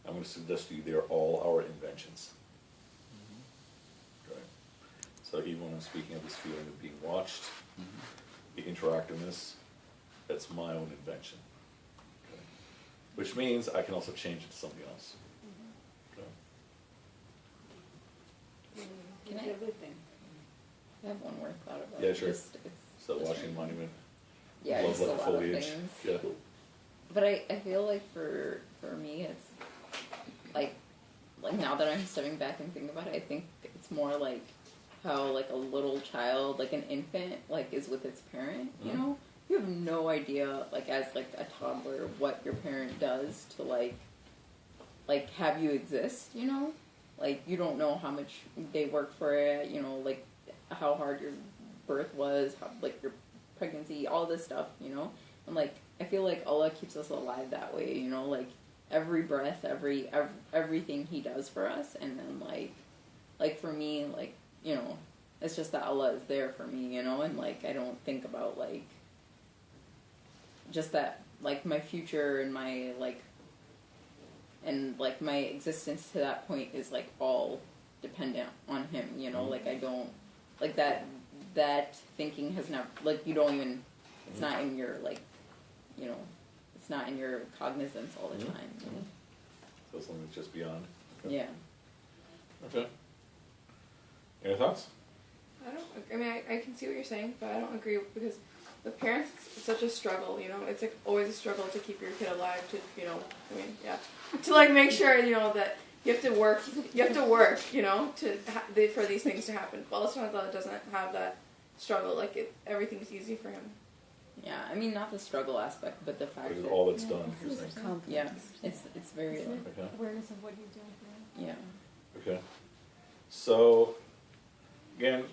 I'm going to suggest to you they're all our inventions. Okay. So even when I'm speaking of this feeling of being watched, the interactiveness, that's my own invention. Okay. Which means I can also change it to something else. Okay. Can I have one more thought about Yeah, sure. So just watching Monument. yeah, Love just a like lot of foliage. things. Yeah. But I feel like for me it's like now that I'm stepping back and thinking about it, I think it's more like how like a little child, like an infant, like is with its parent, you know? You have no idea, like as like a toddler, what your parent does to like have you exist, you know? Like you don't know how much they work for it, you know, like how hard your birth was, how, like your pregnancy, all this stuff, you know? And like I feel like Allah keeps us alive that way, you know, like every breath, everything He does for us, and then like for me, like, you know, it's just that Allah is there for me, you know, and like I don't think about like just that like my future and my like my existence to that point is like all dependent on Him, you know, like I don't like that thinking has never, like you don't even, it's not in your like, you know, it's not in your cognizance all the time. You know? So something that's just beyond. Okay. Yeah. Okay. Any thoughts? I mean, I can see what you're saying, but I don't agree because with parents, it's such a struggle, you know? It's like always a struggle to keep your kid alive, to, you know, I mean, yeah. To like make sure, you know, that you have to work, you know, for these things to happen. But Allah subhanahu wa ta'ala doesn't have that struggle, like everything's easy for Him. Yeah, I mean, not the struggle aspect, but the fact Because that all that's done. You're saying. yeah, it's very like, Okay. Awareness of what you're doing. yeah. Okay. So, again,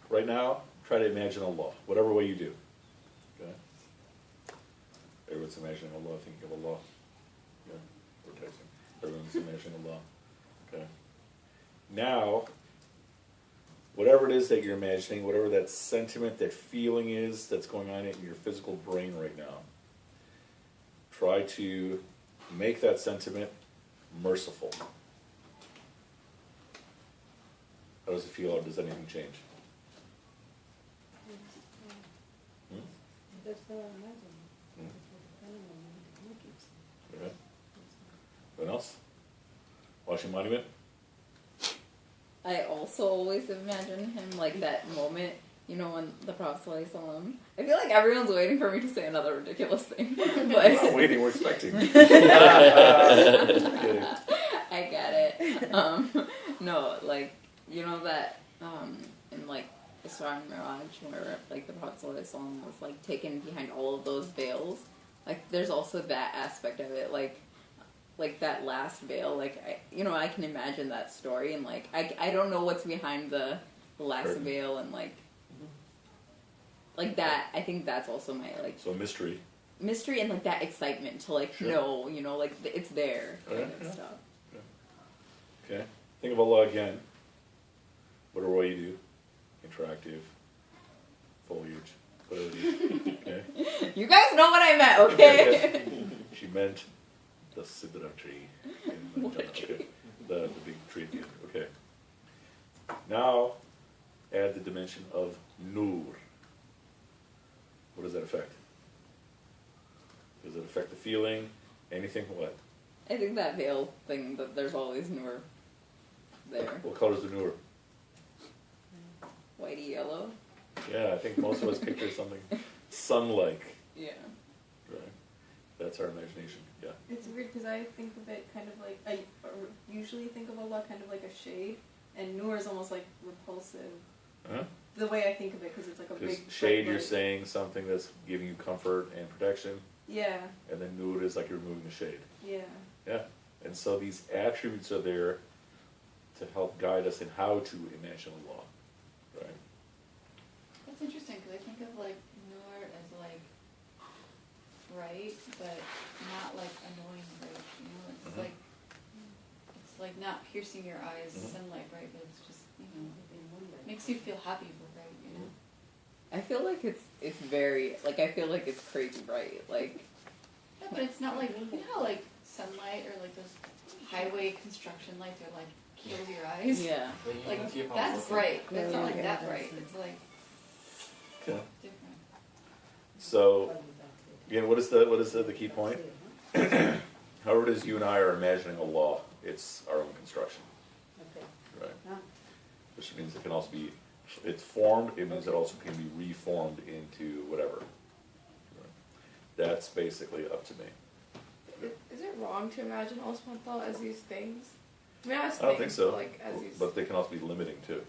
right now, try to imagine Allah, whatever way you do. Okay? Everyone's imagining Allah, thinking of Allah. Yeah, we're texting. Everyone's imagining Allah. Okay. Now, whatever it is that you're imagining, whatever that sentiment, that feeling is that's going on in your physical brain right now, try to make that sentiment merciful. How does it feel, or does anything change? That's what I imagine. Okay. Anyone else? Watching Monument? I also always imagine him like that moment, you know, when the Prophet ﷺ, I feel like everyone's waiting for me to say another ridiculous thing. But We're not waiting, we're expecting. I get it. No, like, you know that in like Isra and Miraj, where like the Prophet ﷺ was like taken behind all of those veils, like there's also that aspect of it, like that last veil, like I can imagine that story, and like I don't know what's behind the last veil, and like that. I think that's also my like So mystery, and like that excitement to like know, you know, like it's there kind of stuff. okay? Think of Allah again. Whatever way you do, interactive, foliage, whatever you do, okay? You guys know what I meant, okay? She meant the sidra tree. Okay. The big tree at the end. Okay. Now, add the dimension of nur. What does that affect? Does it affect the feeling? Anything? What? I think that veil thing, that there's always nur there. What color is the nur? Whitey yellow. Yeah, I think most of us picture something sun-like. Yeah. Right. That's our imagination. Yeah. It's weird because I think of it kind of like, I usually think of Allah kind of like a shade, and Nur is almost like repulsive. Huh? The way I think of it, because it's like a big Shade, you're light. saying something that's giving you comfort and protection, Yeah, and then nur is like you're removing the shade. yeah. Yeah. And so these attributes are there to help guide us in how to imagine Allah. Right? That's interesting because I think of like Nur as like bright, but not like annoying bright. You know, it's like not piercing your eyes, sunlight bright, but it's just, you know, makes you feel happy but bright. You know. I feel like it's very, like, I feel like it's crazy bright, like. Yeah, but it's not like, you know how like sunlight or like those highway construction lights are like kill your eyes. Yeah. Like that's bright. That's not like that bright. It's like Okay. different. So, again, what is the key point? However it is you and I are imagining a law, it's our own construction, Okay. right? Yeah. Which means it can also be, it's formed, it means it also can be reformed into whatever. Right? That's basically up to me. Is it wrong to imagine all thought as these things? I mean, as I don't think things, so, but like as these. but they can also be limiting too.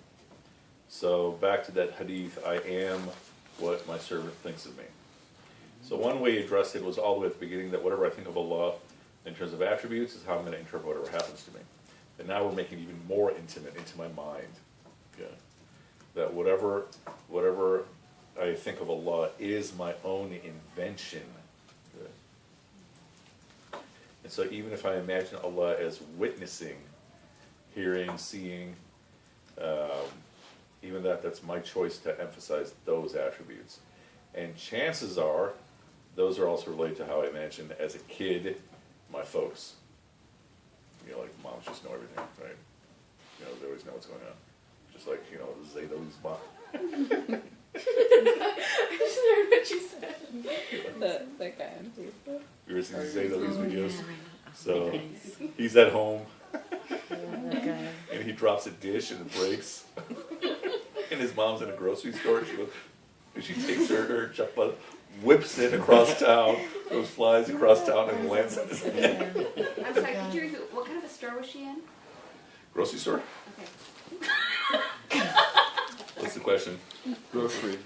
So back to that hadith, I am what my servant thinks of me. So one way he addressed it was all the way at the beginning, that whatever I think of Allah in terms of attributes is how I'm going to interpret whatever happens to me. And now we're making it even more intimate into my mind. Yeah. That whatever I think of Allah is my own invention. Yeah. And so even if I imagine Allah as witnessing, hearing, seeing, even that's my choice to emphasize those attributes. And chances are, those are also related to how I imagined as a kid my folks. You know, like moms just know everything, right? You know, they always know what's going on. Just like, you know, Zayd Ali's mom. I just heard what you said. The guy on Facebook. You ever seen Zayd Ali's videos? So, he's at home, and he drops a dish and it breaks. And his mom's in a grocery store, and she takes her chapal, whips it across town, goes flies across town and lands in his hand. I'm sorry, could you repeat, what kind of a store was she in? Grocery store? Okay. What's the question? Grocery.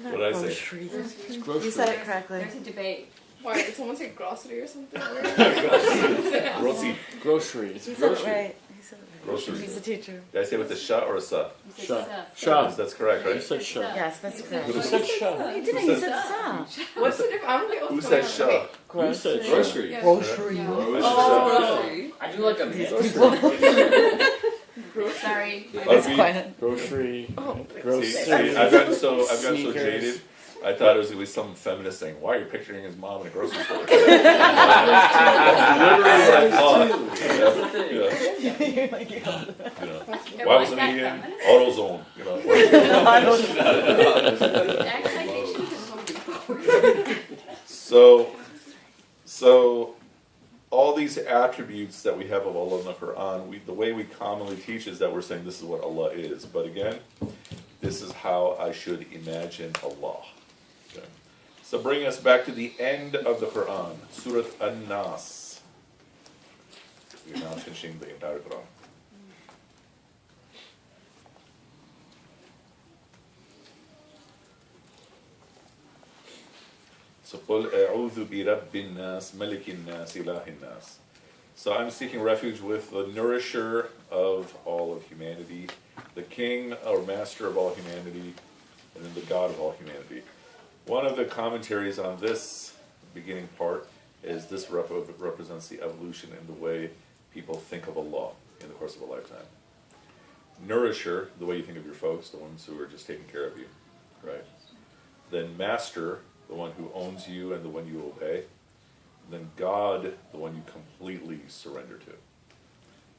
What did I say? It's grocery. You said it correctly. There's a debate. Why, did someone say grocery or something? Grocery. Grocery. It's He said it grocery. right. He said it right. Grocery. He's a teacher. Did I say with the sha or a sa? You said Shop. stuff. Shop. That's correct, You right? said shop. Yes, that's correct. You said shop. He didn't. Who He said- said stop. What's the difference? I don't get Who what's said going sha? on. You said Grocery. grocery. Yeah. Grocery. Who Oh, said I do like a Sorry. It's Be- quiet. Grocery. See, Grocery. I've gotten so Sneakers. jaded. I thought it was gonna be some feminist saying, "Why are you picturing his mom in a grocery store?" You're like, you know. Why wasn't he in AutoZone? You know. Actually, I think she was home. So all these attributes that we have of Allah in the Quran, the way we commonly teach is that we're saying this is what Allah is. But again, this is how I should imagine Allah. Okay. So bring us back to the end of the Quran, Surah An-Nas. We're now finishing the entire Quran. So قُلْ أَعُوذُ بِرَبِّ النَّاسِ مَلِكِ النَّاسِ إِلَهِ النَّاسِ. So I'm seeking refuge with the nourisher of all of humanity, the king or master of all humanity, and then the God of all humanity. One of the commentaries on this beginning part is this represents the evolution in the way people think of Allah in the course of a lifetime. Nourisher, the way you think of your folks, the ones who are just taking care of you, right? Then master, the one who owns you and the one you obey. And then God, the one you completely surrender to.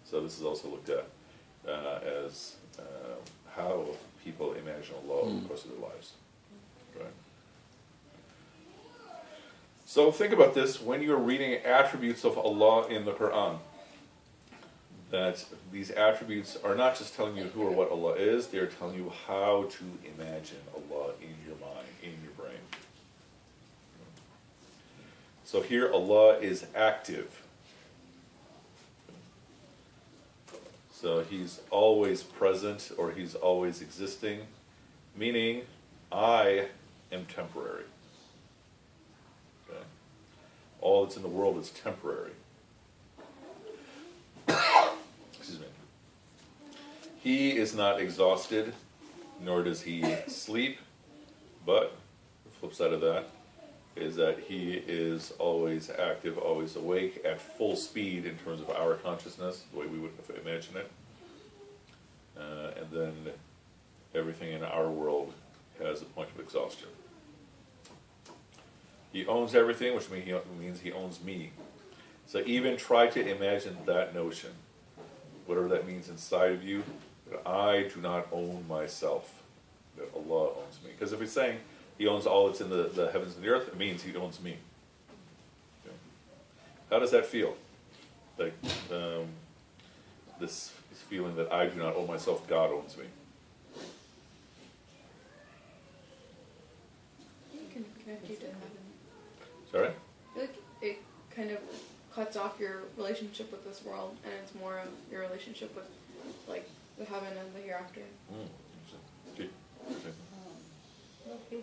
So this is also looked at as how people imagine Allah over the course of their lives. Right? So think about this when you're reading attributes of Allah in the Quran. That these attributes are not just telling you who or what Allah is, they're telling you how to imagine Allah in your mind, in your brain. So here Allah is active. So He's always present or He's always existing, meaning I am temporary. Okay? All that's in the world is temporary. Excuse me. He is not exhausted, nor does He sleep, but the flip side of that is that He is always active, always awake, at full speed in terms of our consciousness, the way we would imagine it. And then everything in our world has a point of exhaustion. He owns everything, which means He owns me. So even try to imagine that notion, whatever that means inside of you, that I do not own myself, that Allah owns me. Because if he's saying he owns all that's in the heavens and the earth, it means he owns me. Okay. How does that feel? Like this feeling that I do not own myself, God owns me. It can connect you to heaven. Sorry? I feel like it kind of cuts off your relationship with this world, and it's more of your relationship with, like, the heaven and the hereafter. Gee. Okay. Well, he's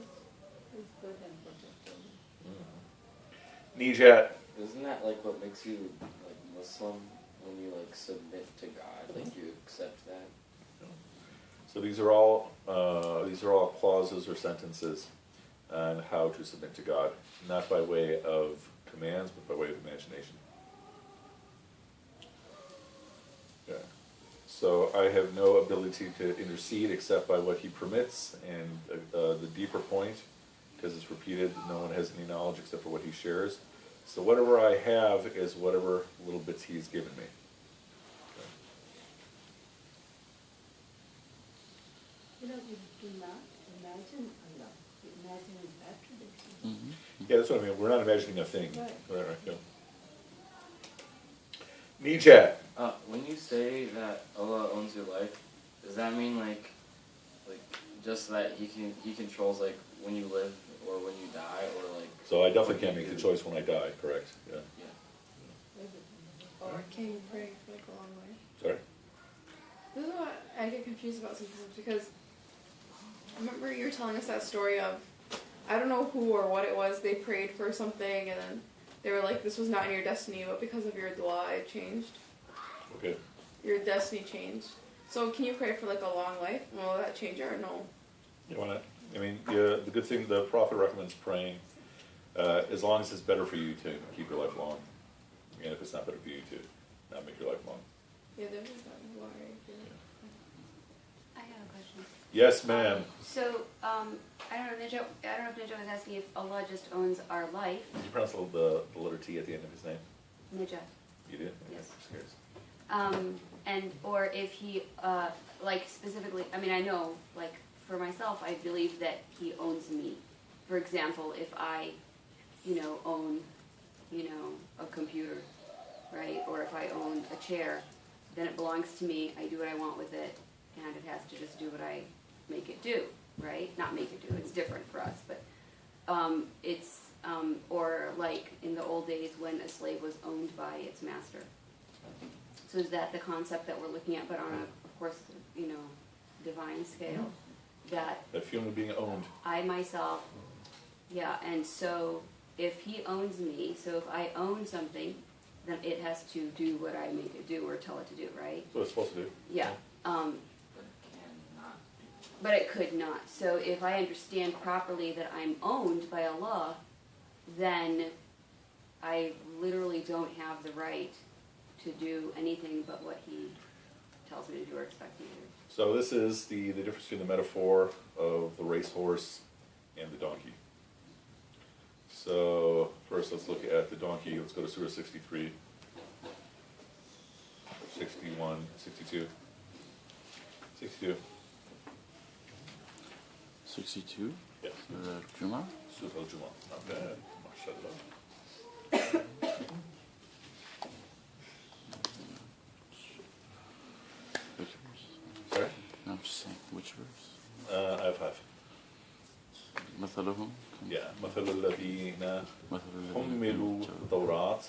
good and protected. Nijat. Isn't that like what makes you like Muslim when you like submit to God? Like you accept that? So these are all clauses or sentences on how to submit to God, not by way of commands, but by way of imagination. Yeah. So I have no ability to intercede except by what he permits, and the deeper point, because it's repeated, no one has any knowledge except for what he shares. So whatever I have is whatever little bits he's given me. You know, you do not imagine Allah. You imagine His attributes. Mm-hmm. Yeah, that's what I mean. We're not imagining a thing. Right. Yeah. Nijat. When you say that Allah owns your life, does that mean like just that He controls like when you live or when you die, or like? So I definitely can't make the choice when I die, correct? Yeah. Or can you pray for like a long way? Sorry? This is what I get confused about sometimes, because I remember you were telling us that story of, I don't know who or what it was, they prayed for something and then they were like, this was not in your destiny, but because of your dua it changed. Okay. Your destiny changed. So can you pray for like a long life? Will that change it or no? You want to? I mean, yeah, the good thing, the Prophet recommends praying as long as it's better for you to keep your life long. And if it's not better for you to not make your life long. Yeah, there was that dua right here. I have a question. Yes, ma'am. So, I don't know if Ninja was asking if Allah just owns our life. Did you pronounce the letter T at the end of his name? Ninja. You did? Yes. Just curious. Or if he, like specifically, I mean, I know, like for myself, I believe that he owns me. For example, if I, own, a computer, right? Or if I own a chair, then it belongs to me. I do what I want with it, and it has to just do what I make it do, right? Not make it do. It's different for us, but or like in the old days when a slave was owned by its master. So is that the concept that we're looking at, but on a, of course, divine scale? That feeling of being owned. I myself, yeah, and so if he owns me, so if I own something, then it has to do what I make it do or tell it to do, right? That's what it's supposed to do. Yeah. But it could not. So if I understand properly that I'm owned by Allah, then I literally don't have the right to do anything but what he tells me to do or expects me to do. So this is the difference between the metaphor of the racehorse and the donkey. So first let's look at the donkey. Let's go to Surah 63, 61, 62. 62. 62? Yes. Juma? Surah al-Jumu'ah. Not bad. MashaAllah. Which verse? Sorry? No, I'm just saying, which verse? I have 5. مثلهم Yeah. مثل الذين مثل حملوا التوراة.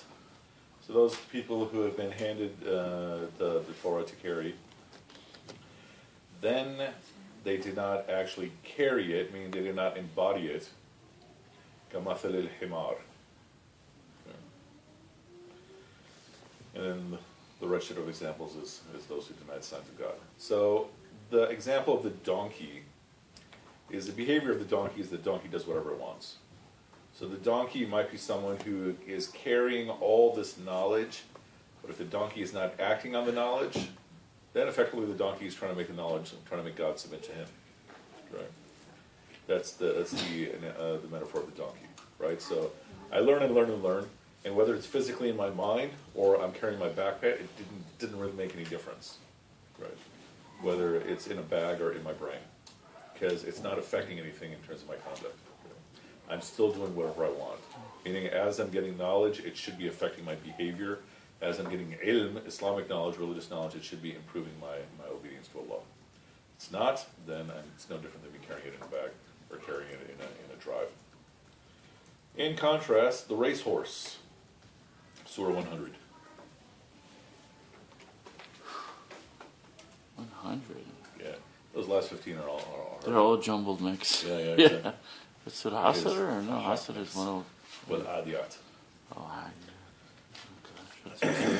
So those people who have been handed the Torah to carry, then they did not actually carry it, meaning they did not embody it. كمثل الحمار. And then the wretched of examples is those who denied signs of God. So the example of the donkey is the behavior of the donkey is the donkey does whatever it wants. So the donkey might be someone who is carrying all this knowledge, but if the donkey is not acting on the knowledge, then effectively the donkey is trying to make the knowledge, trying to make God submit to him. Right? That's the metaphor of the donkey. Right? So I learn and learn and learn, And whether it's physically in my mind or I'm carrying my backpack, it didn't really make any difference, right? Whether it's in a bag or in my brain, because it's not affecting anything in terms of my conduct. I'm still doing whatever I want. Meaning, as I'm getting knowledge, it should be affecting my behavior. As I'm getting ilm, Islamic knowledge, religious knowledge, it should be improving my obedience to Allah. If it's not, then it's no different than me carrying it in a bag or carrying it in a drive. In contrast, the racehorse, Surah 100. 100. Yeah, those last 15 are all They're all jumbled mix. Yeah, exactly. Is it It Hasad is. or no? Hasad is one of. Well, adiyat. Oh, okay.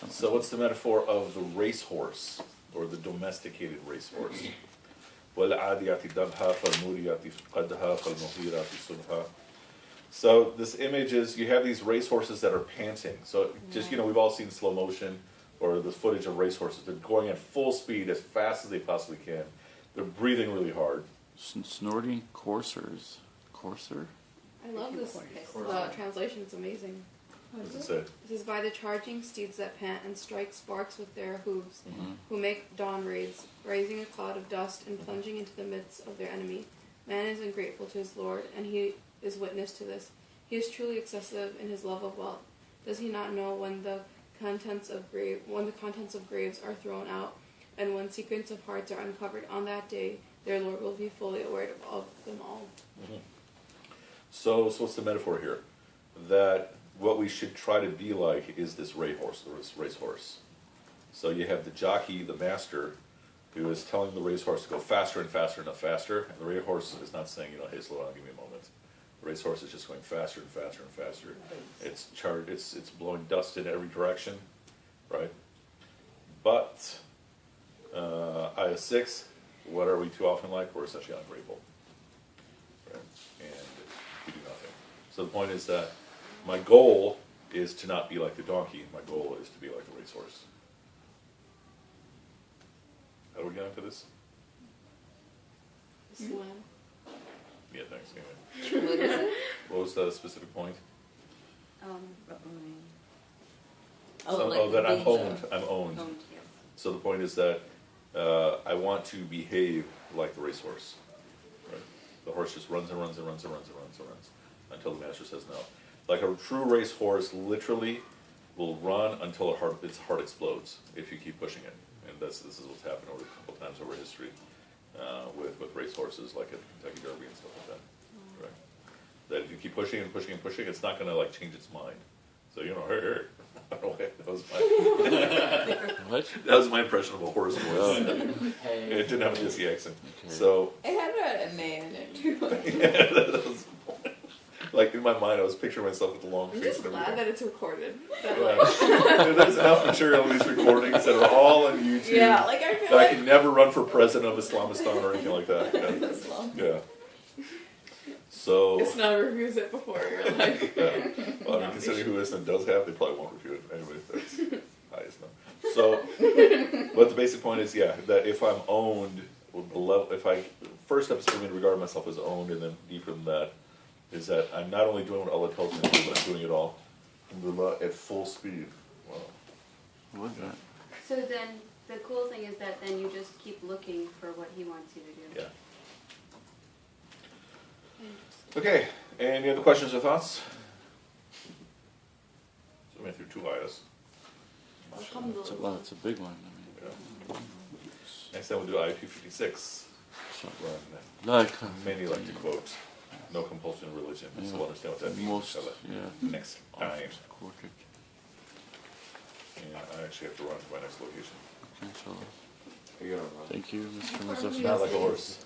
So what's the metaphor of the racehorse, or the domesticated racehorse? وَالْعَادِيَاتِ دَبْحًا فَالْمُورِيَاتِ قَدْحًا فَالْمُغِيرَاتِ صُبْحًا. So this image is, you have these racehorses that are panting. So just, we've all seen slow motion or the footage of racehorses. They're going at full speed as fast as they possibly can. They're breathing really hard. Snorting coursers. Courser? I love this. The translation is amazing. What does it say? It says, by the charging steeds that pant and strike sparks with their hooves, who make dawn raids, raising a cloud of dust and plunging into the midst of their enemy. Man is ungrateful to his Lord, and he is witness to this. He is truly excessive in his love of wealth. Does he not know when the contents of graves are thrown out, and when secrets of hearts are uncovered? On that day, their Lord will be fully aware of them all. Mm-hmm. So what's the metaphor here? That what we should try to be like is this racehorse. So you have the jockey, the master, who is telling the racehorse to go faster and faster and faster, and the racehorse is not saying, hey, slow down, give me a moment. The racehorse is just going faster and faster and faster. It's blowing dust in every direction, right? But ayah 6, what are we too often like? We're essentially ungrateful, right? And we do nothing. So the point is that my goal is to not be like the donkey. My goal is to be like the racehorse. How do we get into this? Slam. Yeah, thanks. Anyway. What is it? What was the specific point? Like that I'm being owned. so- I'm owned. Owned, yes. So the point is that I want to behave like the racehorse. Right? The horse just runs and runs and runs and runs and runs and runs until the master says no. Like a true racehorse, literally will run until its heart explodes if you keep pushing it. And this is what's happened over a couple times over history with racehorses, like at the Kentucky Derby and stuff like that. Right? That if you keep pushing and pushing and pushing, it's not going to change its mind. So hey, I don't know, that was my What? that was my impression of a horse voice. Hey. It didn't have a Disney accent. Okay. So It had a man in it too. yeah, that was, in my mind, I was picturing myself with the long I'm face just and glad everything. that it's recorded. That, Yeah. There's enough material in these recordings that are all on YouTube. Yeah, I feel that I like can never run for president of Islamistan or anything like that. Islam. Yeah. So, it's not reviews it before you're like. well, considering who Islam does have, they probably won't review it. Anyway, that's high Islam. So, but the basic point is, that if I'm owned, first step is for me to regard myself as owned, and then deeper than that, is that I'm not only doing what Allah tells me to do, but I'm doing it all at full speed. Wow. What is that? So then, the cool thing is that then you just keep looking for what he wants you to do. Yeah. Okay, any other questions or thoughts? So we went through 2 ayahs. It's a big one. Yeah. Next time we'll do ayah 256. So, One like, many like to quote, no compulsion in religion. So we'll understand what that means. most, inshallah, next time. quarter. And I actually have to run to my next location. Inshallah. You're gonna run. Thank you, Mr. Not Mozaffar. like a horse.